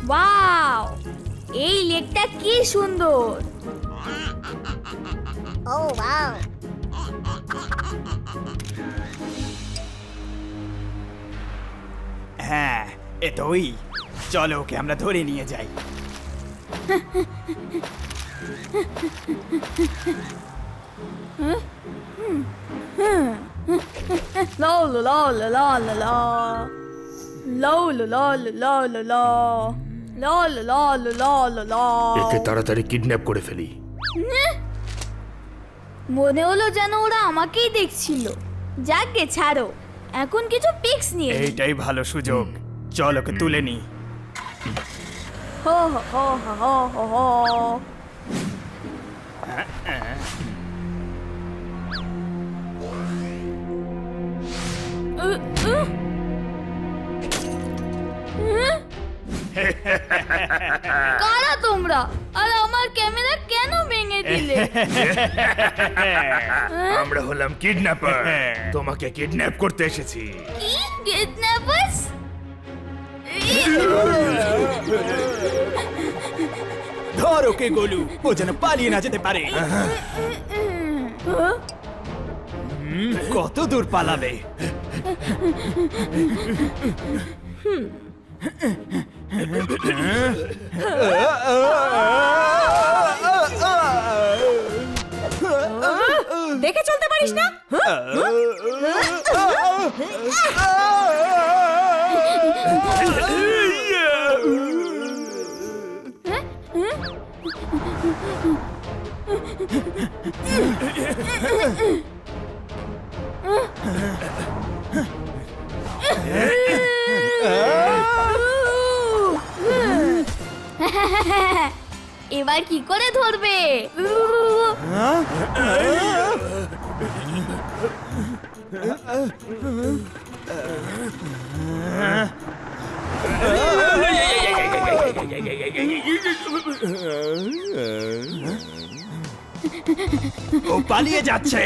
Wow, এই লেকটা কি সুন্দর। ও ওয়াও। হ্যাঁ, এ তো ওই। চলো ওকে আমরা ধরে নিয়ে যাই। লা লা লা লা লা লা লা লা লা লা লা লা লা লা লা লা লা লা লা। একে তাড়াতাড়ি কিডন্যাপ করে ফেলি। মনে হলো যেন ওরা আমাকেই দেখছিল। যাকে ছাড়ো, এখন কিছু পিক্স নিয়ে নিই। এইটাই ভালো সুযোগ। চল ওকে তুলে নি। হো হো হো হো হো হো। কারা তোমরা, আর আমার ক্যামেরা কেন ভেঙে দিলে? আমরা হলাম কিডন্যাপার, তোমাকে কিডন্যাপ করতে এসেছি। কি কিডন্যাপার্স? ধর ওকে গোলু, ও যেন পালিয়ে না যেতে পারে। কত দূর পালাবে? দেখে চলতে পারিস না? এবার কি করে ধরবে? ও পালিয়ে যাচ্ছে।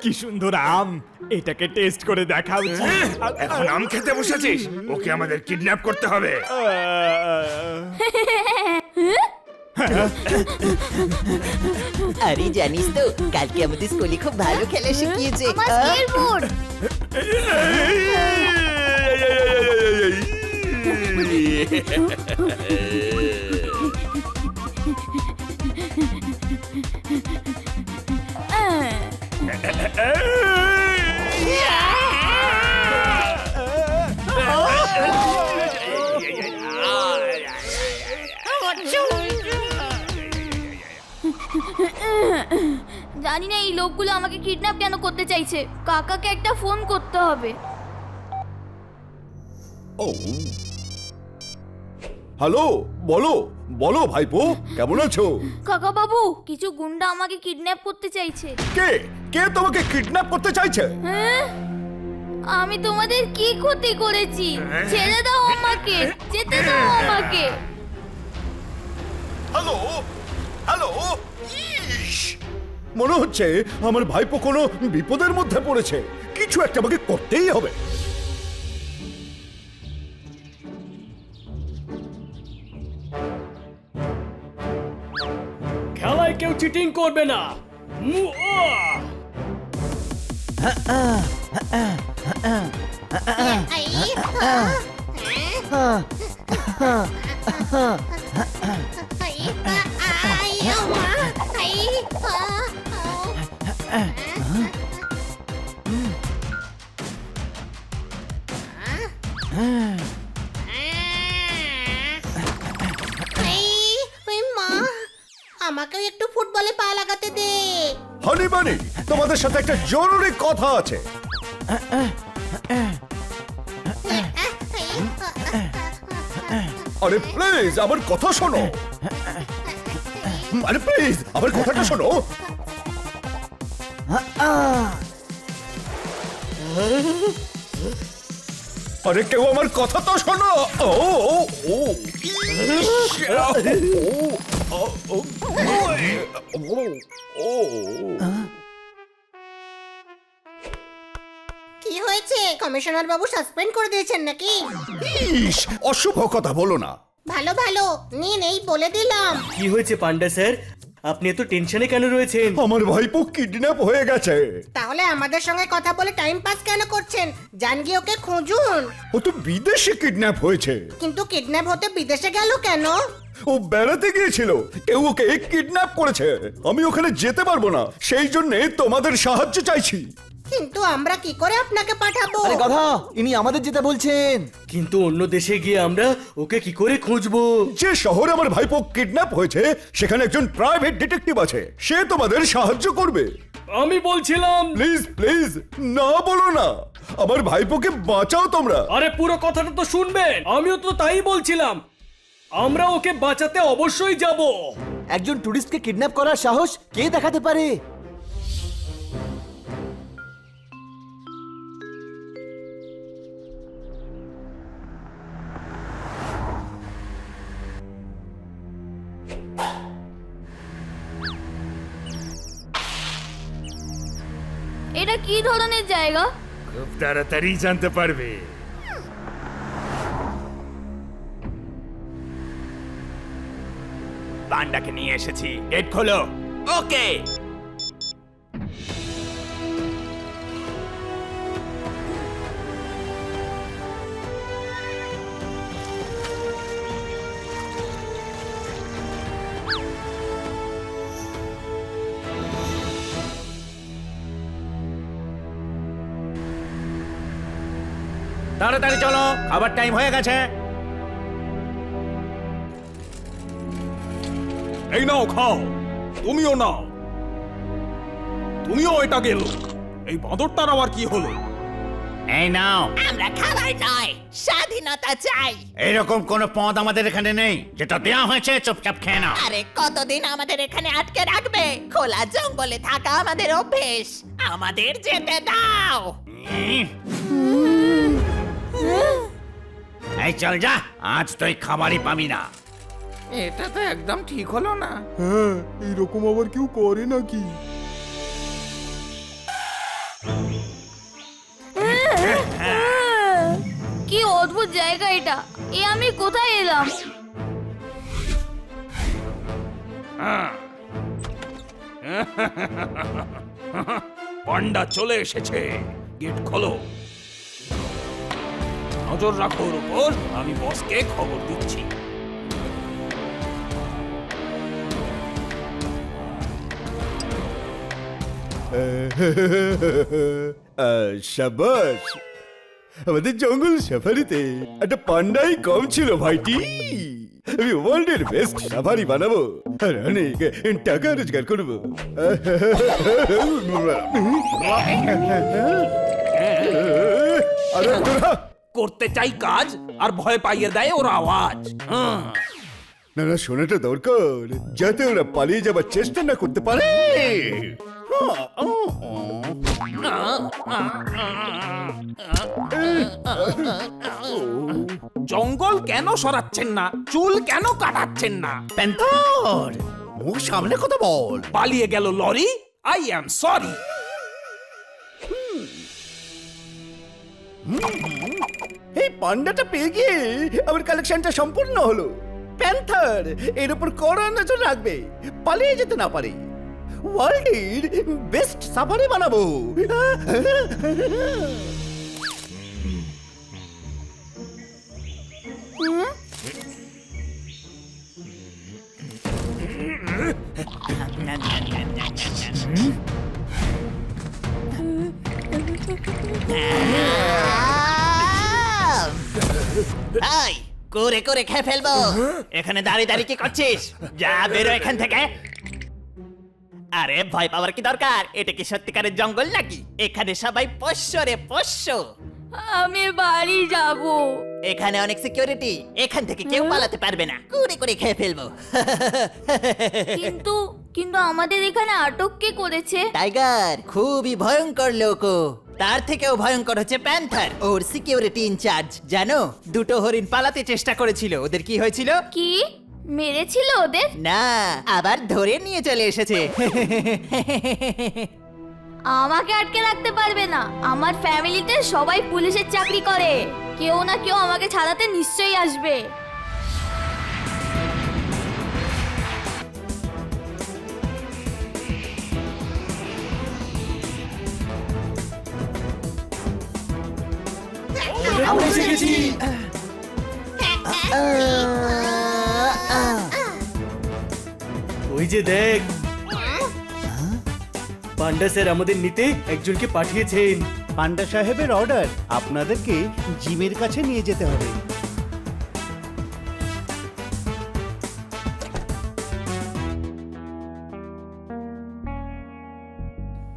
কি সুন্দর আম, এটাকে টেস্ট করে দেখা উচিত। এখন আম খেতে বসেছিস? ওকে আমাদের কিডন্যাপ করতে হবে। আরে জানিস তো, কালকে আমাদের স্কুলে খুব ভালো খেলা শিখিয়েছে। আমার স্কেটবোর্ড। জানি না এই লোকগুলো আমাকে কিডন্যাপ কেন করতে চাইছে। কাকাকে একটা ফোন করতে হবে। ও হ্যালো, বলো বলো ভাইপো, কেমন আছো? কাকা বাবু, কিছু গুন্ডা আমাকে কিডন্যাপ করতে চাইছে। কে কে তোমাকে কিডন্যাপ করতে চাইছে? হ্যাঁ? আমি তোমাদের কি ক্ষতি করেছি? ছেড়ে দাও আমাকে, যেতে দাও আমাকে। হ্যালো হ্যালো, ইস, মনে হচ্ছে আমার ভাইপো কোনো বিপদের মধ্যে পড়েছে। কিছু একটা আমাকে করতেই হবে। খেলায় কেউ চিটিং করবে না। আমাকেও একটু ফুটবলে পা লাগাতে দে। হানি বানি, তোমাদের সাথে একটা জরুরি কথা আছে। আরে প্লিজ আমার কথা শোনো, আরে প্লিজ আমার কথাটা শোনো। আরে কেউ আমার কথা তো শোনো। ও ও ও ইস, ও, ও, ও, ও। কি হয়েছে, কমিশনার বাবু সাসপেন্ড করে দিয়েছেন নাকি? ইস, অশুভ কথা বলো না। ভালো ভালো, নিন এই বলে দিলাম। কি হয়েছে পান্ডা স্যার, আপনি এত টেনশনে কেন রয়েছেন? আমার ভাইপো কিডন্যাপ হয়ে গেছে। তাহলে আমাদের সঙ্গে কথা বলে টাইম পাস কেন করছেন? যান গিয়ে ওকে খুঁজুন। ও তো বিদেশে কিডন্যাপ হয়েছে। কিন্তু কিডন্যাপ হতে বিদেশে গেল কেন? ও বেড়াতে গিয়েছিল, কেউ ওকে কিডন্যাপ করেছে। আমি ওখানে যেতে পারবো না, সেই জন্য তোমাদের সাহায্য চাইছি। কিন্তু আমরা কি করে আপনাকে পাঠাবো? আরে গাধা, ইনি আমাদের যেতে বলছেন। কিন্তু অন্য দেশে গিয়ে আমরা ওকে কি করে খুঁজবো? যে শহরে আমার ভাইপো কিডন্যাপ হয়েছে সেখানে একজন প্রাইভেট ডিটেকটিভ আছে, সে তোমাদের সাহায্য করবে। আমি বলছিলাম, প্লিজ প্লিজ না বলো না, আমার ভাইপোকে বাঁচাও তোমরা। আরে পুরো কথাটা তো শুনবেন, আমিও তো তাই বলছিলাম। আমরা ওকে বাঁচাতে অবশ্যই যাব। একজন টুরিস্টকে কিডন্যাপ করার সাহস কে দেখাতে পারে? এটা কি ধরনের জায়গা? খুব তাড়াতাড়ি জানতে পারবে। পান্ডাকে নিয়ে এসেছি, গেট খোলো। ওকে। তাড়াতাড়ি চলো, খাবার টাইম হয়ে গেছে। এই নাও খাও, তুমিও নাও। তুমিও এটা গেল। এই বাঁদরটার আবার কি হলো? এই নাও। আমরা খাবার নয়, স্বাধীনতা চাই। এরকম কোন পদ আমাদের এখানে নেই, যেটা দেওয়া হয়েছে চুপচাপ খেয়ে নাও। আরে কতদিন আমাদের এখানে আটকে রাখবে? খোলা জঙ্গলে থাকা আমাদের অভ্যেস, আমাদের যেতে দাও। এই চল যা, আজ তুই খাবারই পাবি না। এটা তো একদম ঠিক হলো না। এরকম আবার কেউ করে নাকি? কি অদ্ভুত জায়গা এটা, এ আমি কোথায় এলাম? পান্ডা চলে এসেছে, গেট খোলো। নজর রাখো ওর উপর, আমি বসকে খবর দিচ্ছি। শাবাশ, আমাদের জঙ্গল সাফারিতে একটা পান্ডাই কম ছিল ভাইটি। আমি ওয়ার্ল্ডের বেস্ট সাফারি বানাবো আর অনেক টাকা রোজগার করবো। আরে তোরা করতে চাই কাজ আর ভয় পাইয়ে দেয় ওর আওয়াজ। না না, শোনাটা দরকার যাতে ওরা পালিয়ে যাবার চেষ্টা না করতে পারে। জঙ্গল কেন সরাচ্ছেন না? চুল কেন কাটাচ্ছেন না? প্যান্থর, মুখ সামনে কথা বল। পালিয়ে গেল লরি, আই অ্যাম সরি। এই পান্ডাটা পেয়ে গিয়ে আমার কালেকশনটা সম্পূর্ণ হলো। প্যান্থার এর উপর কড়া নজর রাখবে, পালিয়ে যেতে না পারে। ওয়ার্ল্ডের বেস্ট সাফারি বানাবো। এই, করে করে খেয়ে ফেলবো। এখানে দাঁড়িয়ে দাঁড়িয়ে কি করছিস? যা বেরো এখান থেকে। আরে ভয় পাওয়ার কি দরকার? এটা কি সত্যিকারের জঙ্গল নাকি? এখানে সবাই পোষ্য রে, পোষ্য। আমি বাড়ি যাব। এখানে অনেক সিকিউরিটি, এখান থেকে কেউ পালাতে পারবে না। কুড়ি করে খেয়ে ফেলবো। কিন্তু কিন্তু আমাদের এখানে আটক কে করেছে? টাইগার খুবই ভয়ঙ্কর লোক ও। তার থেকেও ভয়ঙ্কর হচ্ছে প্যান্থার, ওর সিকিউরিটি ইনচার্জ। জানো, দুটো হরিণ পালাতে চেষ্টা করেছিল, ওদের কি হয়েছিল? কি মেরেছিল ওদের? না, আবার ধরে নিয়ে চলে এসেছে। আমাকে আটকে রাখতে পারবে না। আমার ফ্যামিলিতে সবাই পুলিশের চাকরি করে। কেউ না কেউ আমাকে ছাড়াতে নিশ্চয়ই আসবে। আমরা এসে গেছি। ওই যে দেখ, পান্ডা স্যার আমাদের নিতে একজনকে পাঠিয়েছেন। পান্ডা সাহেবের অর্ডার, আপনাদেরকে জিমের কাছে নিয়ে যেতে হবে।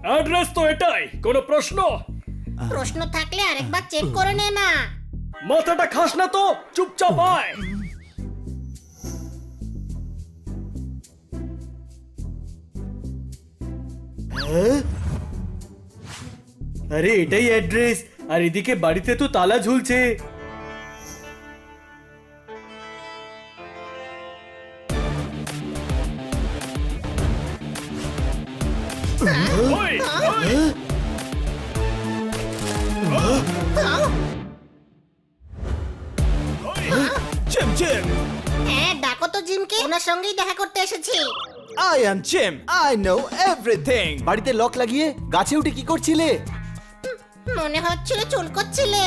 অ্যাড্রেস তো এটাই, কোনো প্রশ্ন? প্রশ্ন থাকলে আরেকবার চেক করে নে না। মাথাটা খাস না তো, চুপচাপ আয়। আরে এটাই অ্যাড্রেস, আর এদিকে বাড়িতে তো তালা ঝুলছে। জিম জিম, হ্যাঁ, ডাকো তো জিমকে, ওনার সঙ্গেই দেখা করতে এসেছি। I am gym, I know everything. বাড়িতে লক লাগিয়ে গাছে উঠে কি করছিলে? মনে হচ্ছিল চুল করছিলে।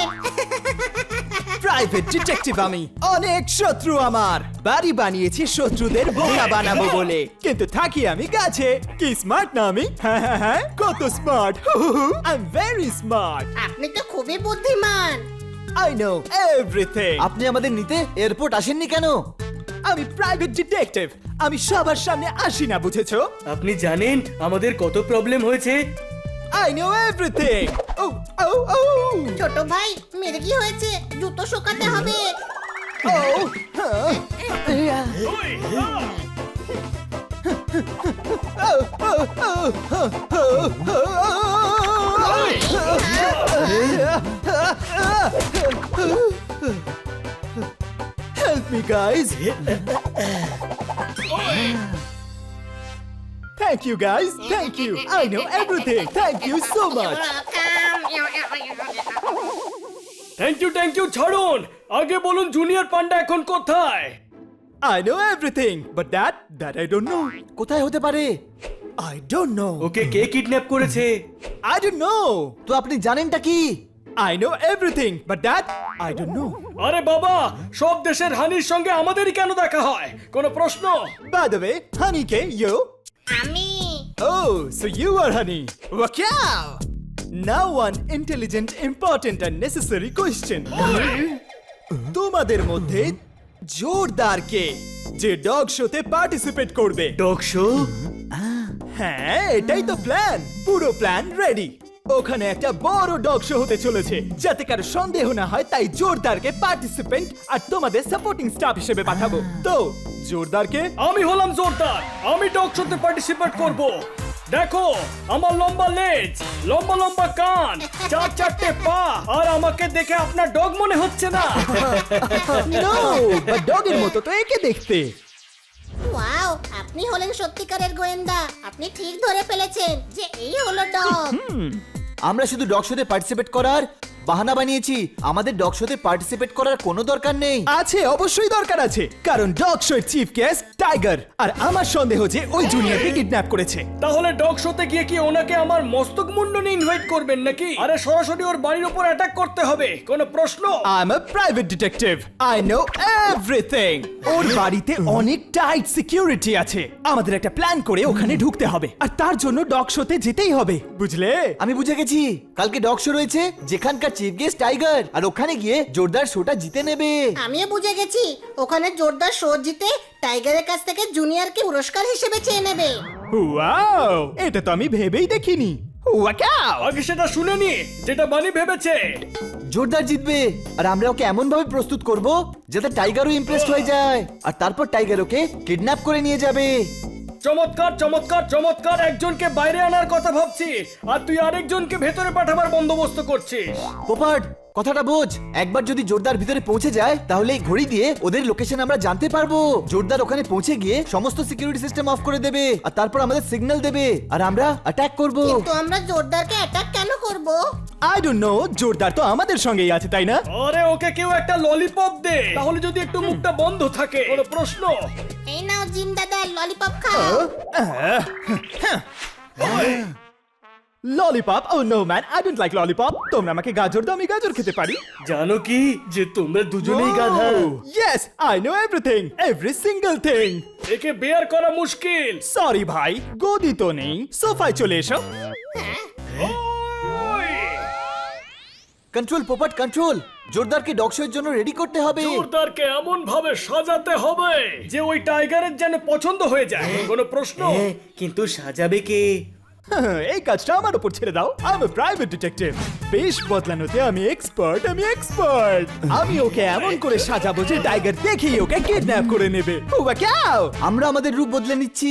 প্রাইভেট ডিটেকটিভ আমি। অনেক শত্রু আমার, বাড়ি বানিয়েছি শত্রুদের বোকা বানাবো বলে, কিন্তু থাকি আমি গাছে। কি স্মার্ট না আমি? হ্যাঁ হ্যাঁ হ্যাঁ, কত smart. I am very smart. আপনি তো খুবই বুদ্ধিমান। I know everything. আপনি আমাদের নিতে এয়ারপোর্ট আসেননি কেন? আমি প্রাইভেট ডিটেকটিভ, আমি সবার সামনে আসি না, বুঝেছো? আপনি জানেন আমাদের কত প্রবলেম হয়েছে? I know everything. Oh, oh, oh. ছোট ভাই, মেরে কি হয়েছে? জুতো শুকাতে হবে। Oh, huh. Oh, oh, oh, oh, oh. Help me, guys. Thank you, guys. Thank you. I know everything. Thank you so much. Thank you ছাড়ুন, আগে বলুন জুনিয়র পান্ডা এখন কোথায়? I know everything, but that I don't know. কোথায় হতে পারে? I don't know. Okay K kidnap করেছে? I don't know. তো আপনি জানেনটা কি? I know everything, but that I don't know. আরে বাবা, সব দেশের হানির সঙ্গে আমাদেরই কেন দেখা হয়? কোনো প্রশ্ন? By the way, honey ke you? আমি Oh, so you are honey. Wow. Now one intelligent, important and necessary question. তোমাদের মধ্যে জোরদার কে, যে ডগ শোতে পার্টিসিপেট করবে? Dog show? হ্যাঁ, এটাই তো প্ল্যান। পুরো প্ল্যান রেডি। ওখানে একটা বড় ডগ শো হতে চলেছে, যাতে কারো সন্দেহ না হয়, তাই জোরদারকে পার্টিসিপেন্ট আর তোমাদের সাপোর্টিং স্টাফ হিসেবে পাঠাবো। তো জোরদারকে? আমি হলাম জোরদার, আমি ডগ শোতে পার্টিসিপেট করব। দেখো, আমার লম্বা লেজ, লম্বা লম্বা কান, চারটে পা, আর আমাকে দেখে আপনার ডগ মনে হচ্ছে না? নো, বাট ডগের মতো তো একে দেখতে। ওয়াও, আপনি হলেন সত্যিকারের গোয়েন্দা। আপনি ঠিক ধরে ফেলেছেন যে এই হলো ডগ। আমরা শুধু ডগ শোতে পার্টিসিপেট করার বাহানা বানিয়েছি। আমাদের ডগ শোতে পার্টিসিপেট করার কোনো দরকার নেই। আছে, অবশ্যই দরকার আছে, কারণ ডগ শোর চিফ গেস্ট টাইগার, আর আমার সন্দেহ যে ওই জুনিয়রকে কিডন্যাপ করেছে। তাহলে ডগ শোতে গিয়ে কি ওনাকে আমার মস্তক মুন্ডনে ইনভাইট করবেন নাকি? আরে সরাসরি ওর বাড়ির উপর অ্যাটাক করতে হবে, কোনো প্রশ্ন? I'm a private detective. I know everything. ওর বাড়িতে অনেক টাইট সিকিউরিটি আছে। আমাদের একটা প্ল্যান করে ওখানে ঢুকতে হবে, আর তার জন্য ডগ শোতে যেতেই হবে, বুঝলে? আমি বুঝে গেছি, কালকে ডগ শো রয়েছে, যেখানকার চিফ গেস্ট টাইগার, আর ওখানে গিয়ে জোরদার শোটা জিতে নেবে। আমিও বুঝে গেছি, ওখানে জোরদার শো জিতে টাইগারের কাছ থেকে জুনিয়রকে পুরস্কার হিসেবে চেয়ে নেবে। ওয়াও, এটা তো আমি ভেবেই দেখিনি। ওয়াও! আগে সেটা শুনেনি যেটা বানি ভেবেছে। জোরদার জিতবে আর আমরা ওকে এমন ভাবে প্রস্তুত করব যাতে টাইগারও ইমপ্রেসড হয়ে যায় আর তারপর টাইগার ওকে কিডন্যাপ করে নিয়ে যাবে। চমৎকার চমৎকার চমৎকার, একজনকে বাইরে আনার কথা ভাবছি আর তুই আরেকজনকে ভেতরে পাঠাবার বন্দোবস্ত করছিস। পোপাট, কথাটা বোঝ। একবার যদি জোরদার ভিতরে পৌঁছে যায় তাহলে এই ঘড়ি দিয়ে ওদের লোকেশন আমরা জানতে পারবো। জোরদার ওখানে পৌঁছে গিয়ে সমস্ত সিকিউরিটি সিস্টেম অফ করে দেবে আর তারপর আমাদের সিগন্যাল দেবে আর আমরা অ্যাটাক করব। কিন্তু আমরা জোরদারকে অ্যাটাক কেন করব? আই ডোন্ট নো, জোরদার তো আমাদের সঙ্গেই আছে, তাই না? আরে ওকে কেউ একটা ললিপপ দে, তাহলে যদি একটু মুখটা বন্ধ থাকে। কোনো প্রশ্ন? এই নাও জিম দাদা, ললিপপ খাও। Lollipop? Oh no man, I don't like lollipop. তোমরা আমাকে গাজর দাও, আমি গাজর খেতে পারি। জানো কি যে তোমরা দুজনেই গাধা। Yes, I know everything, every single thing. একে বেয়ার করা মুশকিল। সরি ভাই, গদি তো নেই, সোফায় চলে এসো। Control Popat, control. জোরদারকে ডগ শো এর জন্য রেডি করতে হবে। জোরদারকে এমন ভাবে সাজাতে হবে যে ওই টাইগারের যেন পছন্দ হয়ে যায়। কোনো প্রশ্ন? কিন্তু সাজাবে কে? এই কাজটা আমার উপর ছেড়ে দাও, আমি প্রাইভেট ডিটেকটিভ। বেশ বদলানোতে আমি এক্সপার্ট, আমি এক্সপার্ট। আমি ওকে এমন করে সাজাবো যে টাইগার দেখেই ওকে কিডন্যাপ করে নেবে। ওয়া, আমরা আমাদের রূপ বদলে নিচ্ছি।